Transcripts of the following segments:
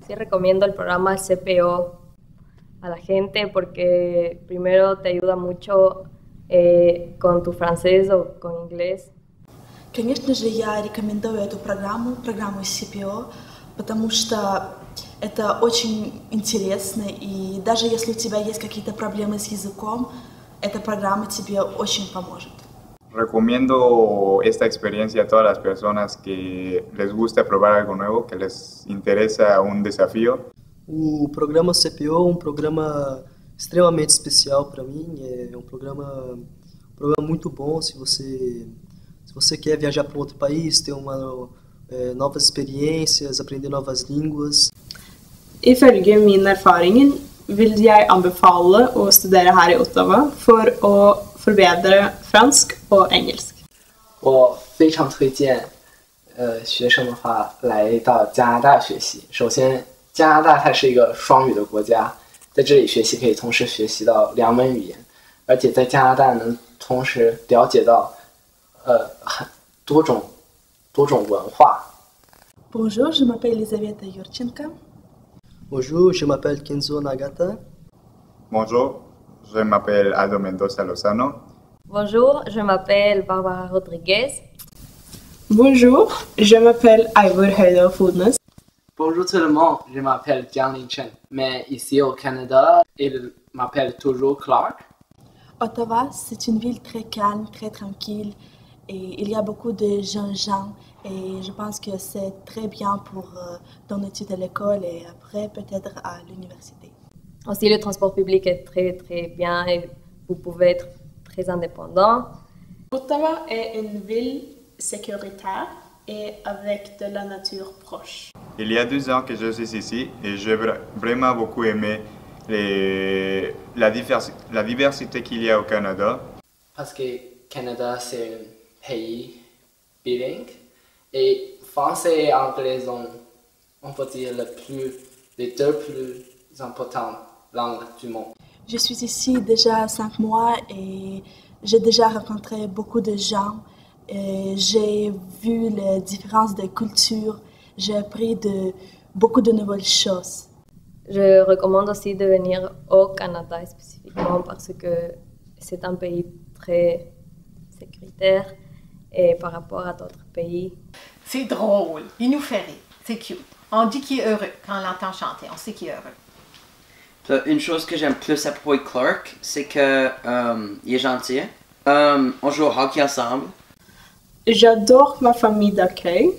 Sí recomiendo el programa CPO a la gente porque primero te ayuda mucho con tu francés o con inglés. Конечно же, я рекомендую эту программу CPO, потому что это очень интересно, и даже если у тебя есть какие-то проблемы с языком, эта программа тебе очень поможет. Recomiendo esta experiencia a todas las personas que les gusta probar algo nuevo, que les interesa un desafío. O programa CPO é um programa extremamente especial para mim, é um programa muito bom se você quer viajar para um outro país, ter novas experiências, aprender novas línguas. Ifølge min erfaring vil jeg anbefale å studere her i Ottawa for å forbedre fransk og engelsk. 我非常推荐学生的话来到加拿大学习。首先，加拿大它是一个双语的国家，在这里学习可以同时学习到2门语言，而且在加拿大能同时了解到很多种文化。Bonjour, je m'appelle Elisaveta Yurchenko. Bonjour, je m'appelle Kenzo Nagata. Bonjour, je m'appelle Aldo Mendoza Lozano. Bonjour, je m'appelle Barbara Rodriguez. Bonjour, je m'appelle Ivor Høydal Fodnes. Bonjour tout le monde, je m'appelle Jianlin Chen, mais ici au Canada, il m'appelle toujours Clark. Ottawa, c'est une ville très calme, très tranquille, et il y a beaucoup de jeunes gens, et je pense que c'est très bien pour ton étude à l'école et après peut-être à l'université. Aussi, le transport public est très très bien et vous pouvez être très indépendant. Ottawa est une ville sécuritaire et avec de la nature proche. Il y a 2 ans que je suis ici et j'ai vraiment beaucoup aimé la diversité qu'il y a au Canada. Parce que Canada c'est un pays bilingue et français et anglais sont, on peut dire, les 2 plus importantes langues du monde. Je suis ici déjà 5 mois et j'ai déjà rencontré beaucoup de gens. J'ai vu les différences de culture, j'ai appris beaucoup de nouvelles choses. Je recommande aussi de venir au Canada spécifiquement parce que c'est un pays très sécuritaire et par rapport à d'autres pays. C'est drôle, il nous fait rire, c'est cute. On dit qu'il est heureux quand on l'entend chanter, on sait qu'il est heureux. Une chose que j'aime plus à propos de Clark, c'est que il est gentil. On joue au hockey ensemble. J'adore ma famille d'accueil.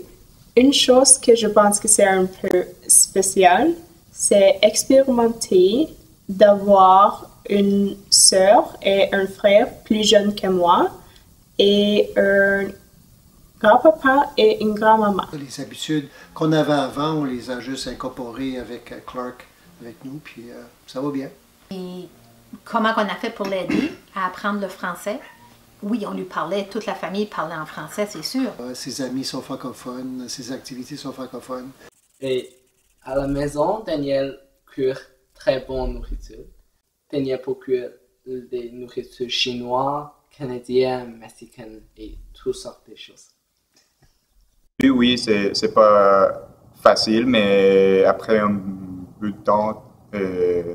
Une chose que je pense que c'est un peu spécial, c'est expérimenter d'avoir une sœur et un frère plus jeunes que moi et un grand-papa et une grand-maman. Les habitudes qu'on avait avant, on les a juste incorporées avec Clark, avec nous, puis ça va bien. Et comment on a fait pour l'aider à apprendre le français? Oui, on lui parlait, toute la famille parlait en français, c'est sûr. Ses amis sont francophones, ses activités sont francophones. Et à la maison, Daniel cuire très bonne nourriture. Daniel peut cuire des nourritures chinoises, canadiennes, mexicaines et toutes sortes de choses. Oui, c'est pas facile, mais après un bout de temps,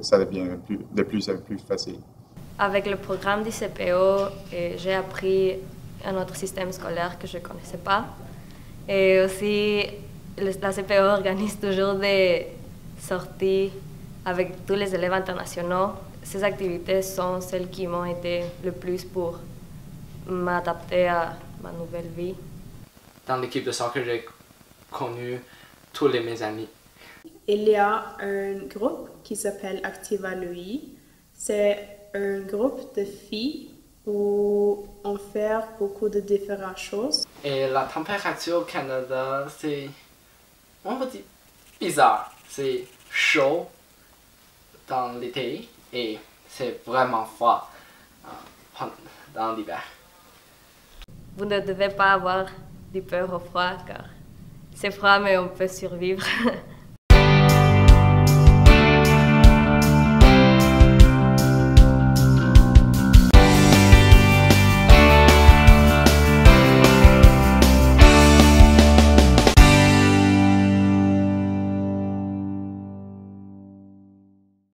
ça devient de plus en plus facile. Avec le programme du CPO, j'ai appris un autre système scolaire que je ne connaissais pas. Et aussi, la CPO organise toujours des sorties avec tous les élèves internationaux. Ces activités sont celles qui m'ont aidé le plus pour m'adapter à ma nouvelle vie. Dans l'équipe de soccer, j'ai connu tous mes amis. Il y a un groupe qui s'appelle Activa Lui. C'est un groupe de filles où on fait beaucoup de différentes choses. Et la température au Canada, c'est, on va dire, bizarre. C'est chaud dans l'été et c'est vraiment froid dans l'hiver. Vous ne devez pas avoir du peur au froid car c'est froid mais on peut survivre.